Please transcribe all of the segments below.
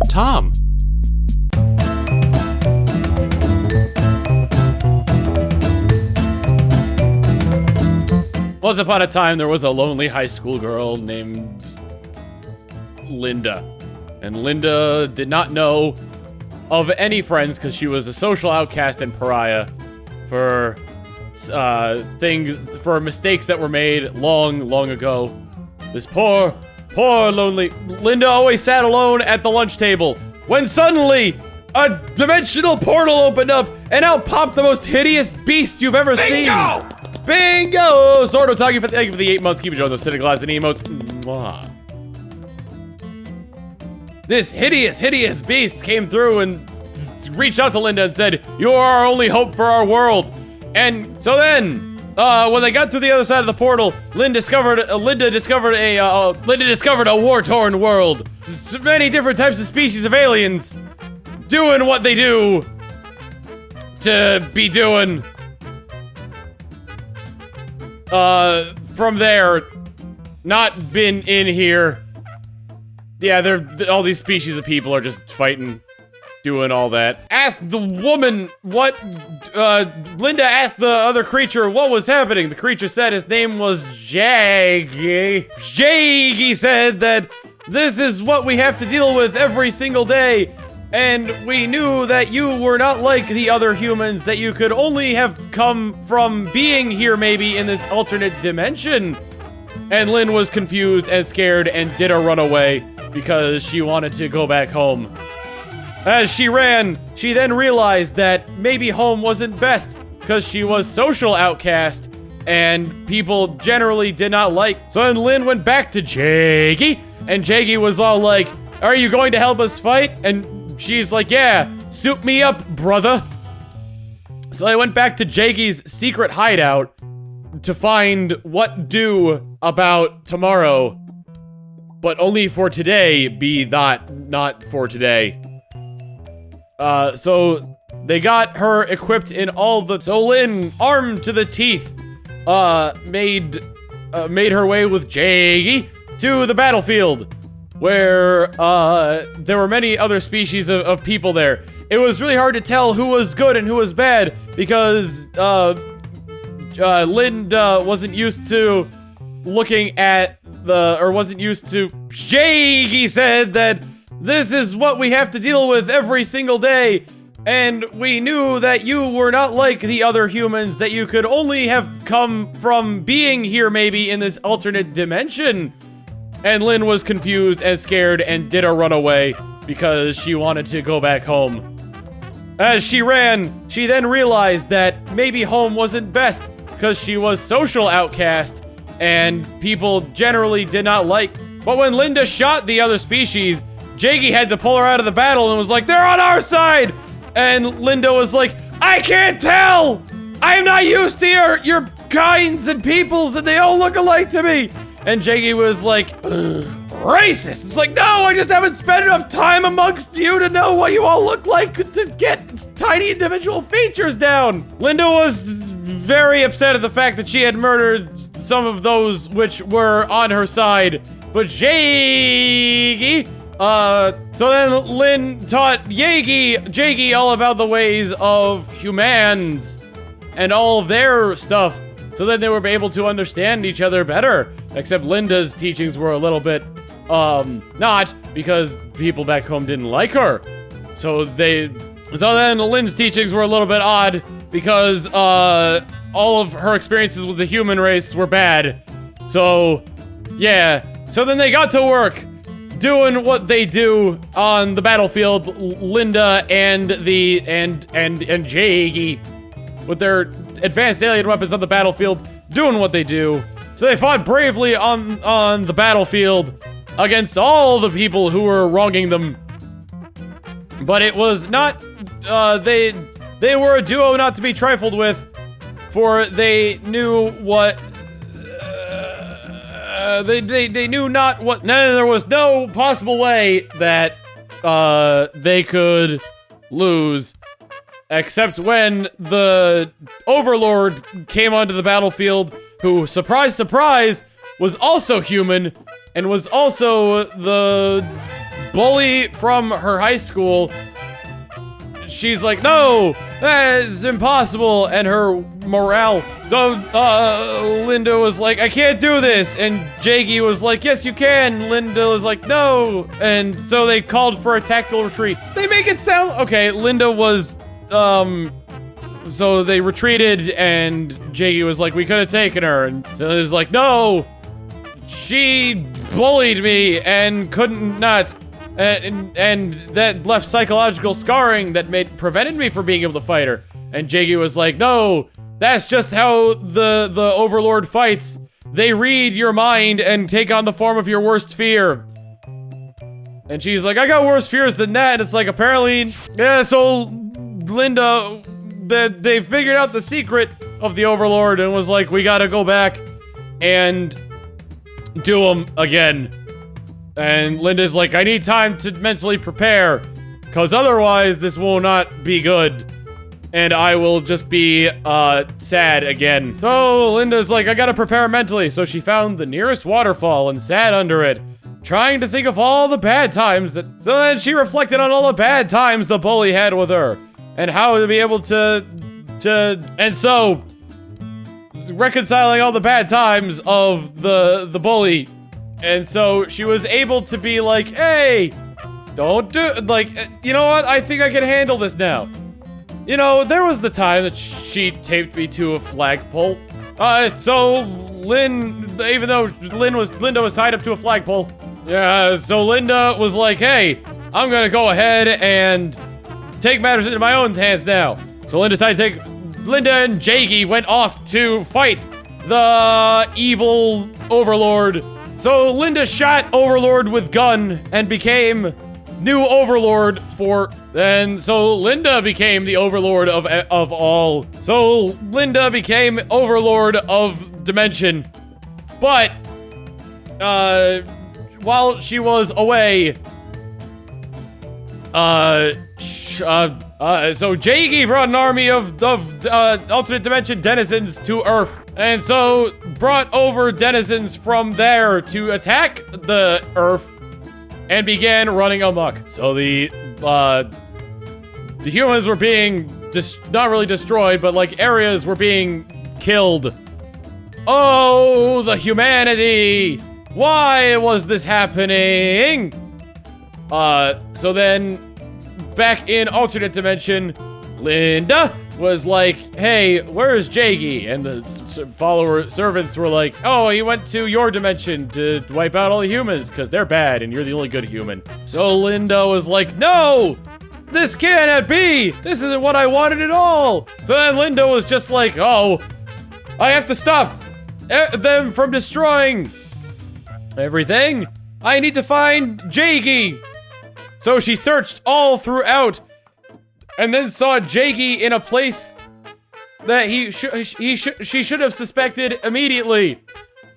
Tom. Once upon a time, there was a lonely high school girl named Linda. And Linda did not know of any friends because she was a social outcast and pariah for mistakes that were made long ago. This poor lonely Linda always sat alone at the lunch table when suddenly a dimensional portal opened up and out popped the most hideous beast you've ever seen. Bingo! Sordo, thank you for the 8 months. Keep enjoying those tentacles and emotes. Mwah. This hideous beast came through and reached out to Linda and said, "You are our only hope for our world." And so then, when they got to the other side of the portal, Linda discovered a war-torn world. Many different types of species of aliens doing what they do to be doing. From there, not been in here. Yeah, all these species of people are just fighting, doing all that. Asked the woman what, Linda asked the other creature what was happening. The creature said his name was Jaggy. Jaggy said that this is what we have to deal with every single day. And we knew that you were not like the other humans, that you could only have come from being here maybe in this alternate dimension. And Lynn was confused and scared and did a runaway because she wanted to go back home. As she ran, she then realized that maybe home wasn't best because she was social outcast and people generally did not like. So then Lynn went back to Jaggy, and Jaggy was all like, "Are you going to help us fight?" And she's like, "Yeah, suit me up, brother." So they went back to Jaggy's secret hideout to find what do about tomorrow, but only for today, be not for today. So they got her equipped in all the. So Lynn, armed to the teeth, made her way with Jaggy to the battlefield, where there were many other species of people there. It was really hard to tell who was good and who was bad because Linda wasn't used to looking at wasn't used to. Jaggy said that this is what we have to deal with every single day, and we knew that you were not like the other humans, that you could only have come from being here maybe in this alternate dimension. And Lynn was confused and scared and did a runaway because she wanted to go back home. As she ran, she then realized that maybe home wasn't best because she was social outcast and people generally did not like. But when Linda shot the other species, Jaggy had to pull her out of the battle and was like, "They're on our side!" And Linda was like, "I can't tell! I'm not used to your kinds and peoples and they all look alike to me!" And Jaggy was like, "Racist!" It's like, no, I just haven't spent enough time amongst you to know what you all look like to get tiny individual features down. Linda was very upset at the fact that she had murdered some of those which were on her side. But Jaggy, so then Lynn taught Jaggy all about the ways of humans and all of their stuff. So then they were able to understand each other better. Except Linda's teachings were a little bit, not, because people back home didn't like her. So then Lynn's teachings were a little bit odd because, all of her experiences with the human race were bad. So, yeah. So then they got to work doing what they do on the battlefield, Linda and Jaggy, with their advanced alien weapons on the battlefield, doing what they do. So they fought bravely on the battlefield against all the people who were wronging them. But it was not, they were a duo not to be trifled with, for they knew what, they knew not what, there was no possible way that, they could lose. Except when the Overlord came onto the battlefield, who, surprise, surprise, was also human, and was also the bully from her high school, she's like, no, that is impossible, and her morale. So, Linda was like, I can't do this, and Jaggy was like, yes, you can. Linda was like, no, and so they called for a tactical retreat. They make it sound, okay, Linda was, so they retreated, and Jaggy was like, we could have taken her, and so it was like, no, she bullied me and couldn't not. And that left psychological scarring that prevented me from being able to fight her. And Jaggy was like, no, that's just how the Overlord fights. They read your mind and take on the form of your worst fear. And she's like, I got worse fears than that. And it's like, apparently, yeah, so Linda, they figured out the secret of the Overlord and was like, we gotta go back and do them again. And Linda's like, I need time to mentally prepare, because otherwise this will not be good. And I will just be, sad again. So Linda's like, I gotta prepare mentally. So she found the nearest waterfall and sat under it, trying to think of all the bad times so then she reflected on all the bad times the bully had with her. And how to be able and so, reconciling all the bad times of the bully. And so she was able to be like, hey, don't do, like, you know what? I think I can handle this now. You know, there was the time that she taped me to a flagpole. So even though Linda was tied up to a flagpole. Yeah, so Linda was like, hey, I'm gonna go ahead and take matters into my own hands now. So Linda and Jaggy went off to fight the evil Overlord. So Linda shot Overlord with gun and became new Overlord so Linda became the Overlord of all. So Linda became Overlord of Dimension. But, while she was away, so Jaggy brought an army of alternate dimension denizens to Earth. And so brought over denizens from there to attack the Earth and began running amok. So the humans were being not really destroyed, but like areas were being killed. Oh, the humanity! Why was this happening? So then back in alternate dimension, Linda was like, hey, where's Jaggy? And the servants were like, oh, he went to your dimension to wipe out all the humans because they're bad and you're the only good human. So Linda was like, no, this cannot be. This isn't what I wanted at all. So then Linda was just like, oh, I have to stop them from destroying everything. I need to find Jaggy. So she searched all throughout and then saw Jaggy in a place that she should have suspected immediately,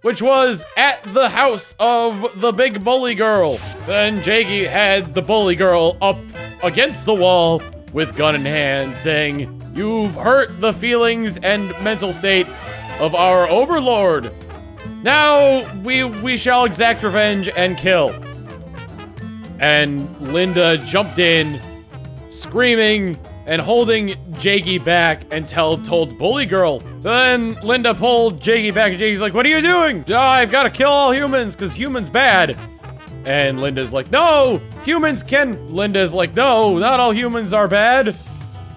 which was at the house of the big bully girl. Then Jaggy had the bully girl up against the wall with gun in hand, saying, "You've hurt the feelings and mental state of our overlord. Now we shall exact revenge and kill." And Linda jumped in, screaming and holding Jaggy back and told Bully Girl. So then Linda pulled Jaggy back and Jaggy's like, "What are you doing?" "I've got to kill all humans because humans bad." And Linda's like, "No, humans can." Linda's like, "No, not all humans are bad.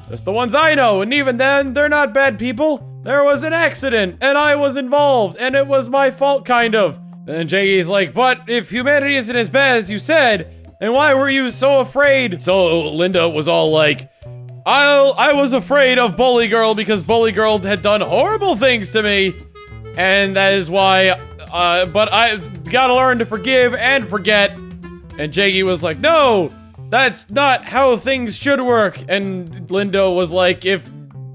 Just the ones I know. And even then, they're not bad people. There was an accident and I was involved and it was my fault, kind of." And Jaggy's like, "But if humanity isn't as bad as you said, then why were you so afraid?" So Linda was all like, I was afraid of Bully Girl because Bully Girl had done horrible things to me. And that is why, but I gotta learn to forgive and forget. And Jaggy was like, "No, that's not how things should work." And Linda was like, "If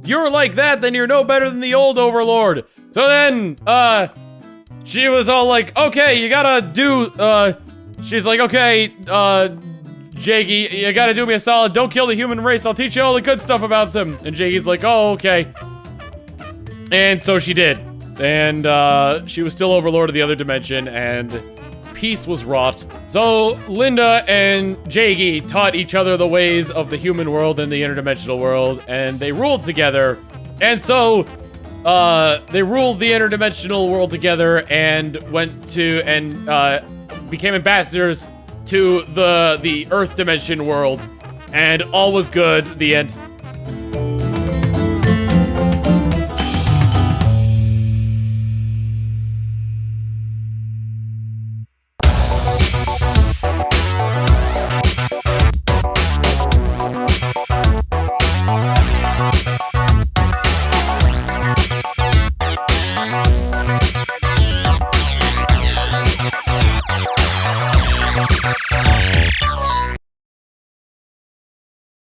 you're like that, then you're no better than the old overlord." So then, she was all like, "Okay, you gotta do, she's like, "Okay, Jaggy, you gotta do me a solid. Don't kill the human race. I'll teach you all the good stuff about them." And Jaggy's like, "Oh, okay." And so she did. And, she was still overlord of the other dimension, and peace was wrought. So Linda and Jaggy taught each other the ways of the human world and the interdimensional world, and they ruled together. And so they ruled the interdimensional world together and went to and became ambassadors to the Earth dimension world, and all was good. The end.